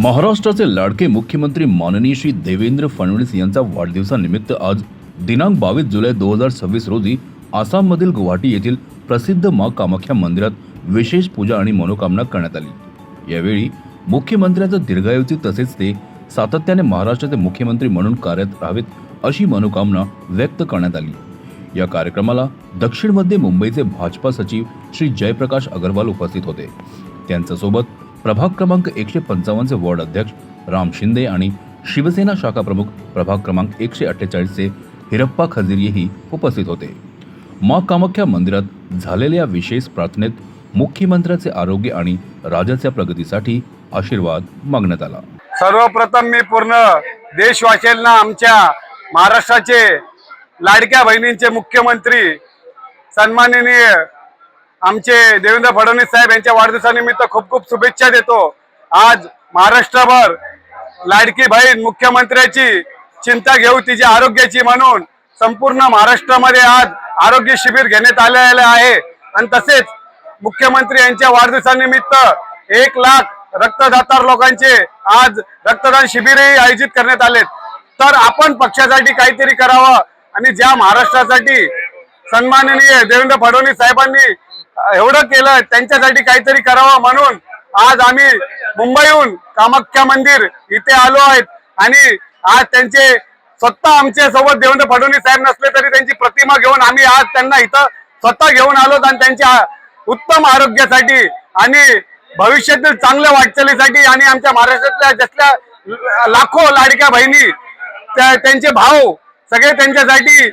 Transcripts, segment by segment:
महाराष्ट्राचे लाडके मुख्यमंत्री माननीय श्री देवेंद्र फडणवीस यांचा वाढदिवसानिमित्त आज दिनांक 22 जुलै 2026 रोजी आसाममधील गुवाहाटी येथील प्रसिद्ध माँ कामाख्या मंदिरात विशेष पूजा आणि मनोकामना करण्यात आली। यावेळी मुख्यमंत्र्यांचा दीर्घायुची तसेच ते सातत्याने महाराष्ट्राचे मुख्यमंत्री म्हणून कार्यरत राहावेत अशी मनोकामना व्यक्त करण्यात आली। या कार्यक्रमाला दक्षिण मध्य मुंबईचे भाजपा सचिव श्री जयप्रकाश अग्रवाल उपस्थित होते। त्यांच्यासोबत प्रभाग क्रमांक 155 चे वार्ड अध्यक्ष राम शिंदे आणि शिवसेना शाखा प्रमुख प्रभाग क्रमांक 148 चे हिरप्पा खजिरीही उपस्थित होते। माँ कामाख्या मंदिरात झालेल्या विशेष प्रार्थनेत मुख्यमंत्र्यांचे आरोग्य आणि राज्याच्या प्रगतीसाठी आशीर्वाद मागण्यात आला। सर्वप्रथम मी पूर्ण देशवासियांना आमच्या महाराष्ट्राचे लाडक्या बहिणींचे मुख्यमंत्री सन्माननीय आमचे देवेंद्र फडणवीस साहेब यांच्या वाढदिवसानिमित्त खूप खूप शुभेच्छा देतो। आज महाराष्ट्रभर लाडकी बहीण मुख्यमंत्र्याची चिंता घेऊ तिच्या आरोग्याची म्हणून संपूर्ण महाराष्ट्रामध्ये आज आरोग्य शिबिर घेण्यात आलेले आहे आणि तसेच मुख्यमंत्री यांच्या वाढदिवसानिमित्त 1 लाख रक्तदाता लोकांचे आज रक्तदान शिबिरही आयोजित करण्यात आले। तर आपण पक्षासाठी काहीतरी करावं आणि ज्या महाराष्ट्रासाठी सन्माननीय देवेंद्र फडणवीस साहेबांनी एवढं केलं त्यांच्यासाठी काहीतरी करावं म्हणून आज आम्ही मुंबईहून कामाख्या मंदिर इथे आलो आहेत आणि आज त्यांचे स्वतः आमच्या सोबत देवेंद्र फडणवीस साहेब नसले तरी त्यांची प्रतिमा घेऊन आम्ही आज त्यांना इथं स्वतः घेऊन आलो आणि त्यांच्या उत्तम आरोग्यासाठी आणि भविष्यातील चांगल्या वाटचालीसाठी आणि आमच्या महाराष्ट्रातल्या जसल्या लाखो लाडक्या बहिणी त्यांचे भाऊ सगळे त्यांच्यासाठी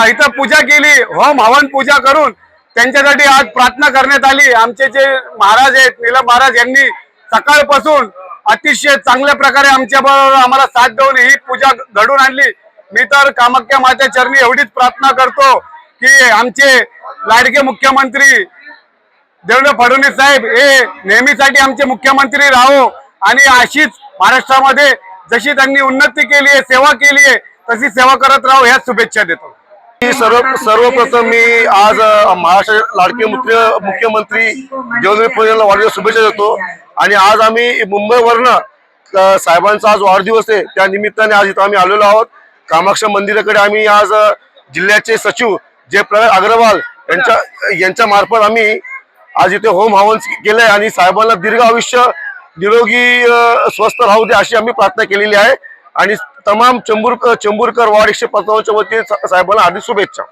इथं पूजा केली, होम हवन पूजा करून त्यांच्यासाठी आज प्रार्थना करण्यात आली। आमचे जे महाराज आहेत नीलम महाराज यांनी सकाळपासून अतिशय चांगल्या प्रकारे आमच्या बरोबर आम्हाला साथ देऊन ही पूजा घडून आणली। मी तर कामाख्या माते चरणी एवढीच प्रार्थना करतो की आमचे लाडके मुख्यमंत्री देवेंद्र फडणवीस साहेब हे नेहमीसाठी आमचे मुख्यमंत्री राहो आणि अशीच महाराष्ट्रामध्ये जशी त्यांनी उन्नती केली आहे, सेवा केली आहे तशी सेवा करत राहो ह्या शुभेच्छा देतो। सर्वप्रथम मी आज महाराष्ट्र लाडके मुख्यमंत्री देवेंद्र फडणवीस यांना वाढदिवस शुभेच्छा देतो आणि आज आम्ही मुंबईवरनं साहेबांचा आज वाढदिवस आहे त्या निमित्ताने आज इथं आम्ही आलेलो आहोत। कामाख्या मंदिराकडे आम्ही आज जिल्ह्याचे सचिव जयप्रकाश अग्रवाल यांच्या मार्फत आम्ही आज इथे होम हवन केलंय आणि साहेबांना दीर्घ आयुष्य निरोगी स्वस्थ राहू दे अशी आम्ही प्रार्थना केलेली आहे आणि तमाम चेंबूरकर वार्ड 155 वतीने साहेबांना हार्दिक शुभेच्छा।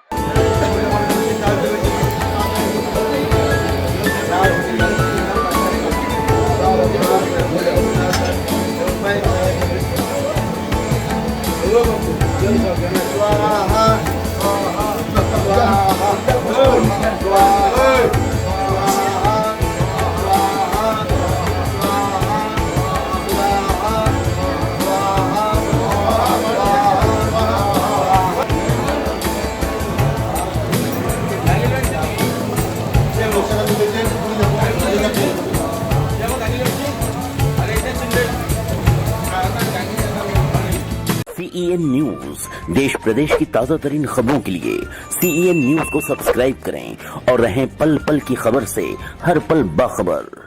CEN न्यूज देश प्रदेश की ताजा तरीन खबरों के लिए CEN न्यूज को सब्सक्राइब करें और रहें पल पल की खबर से हर पल बाखबर।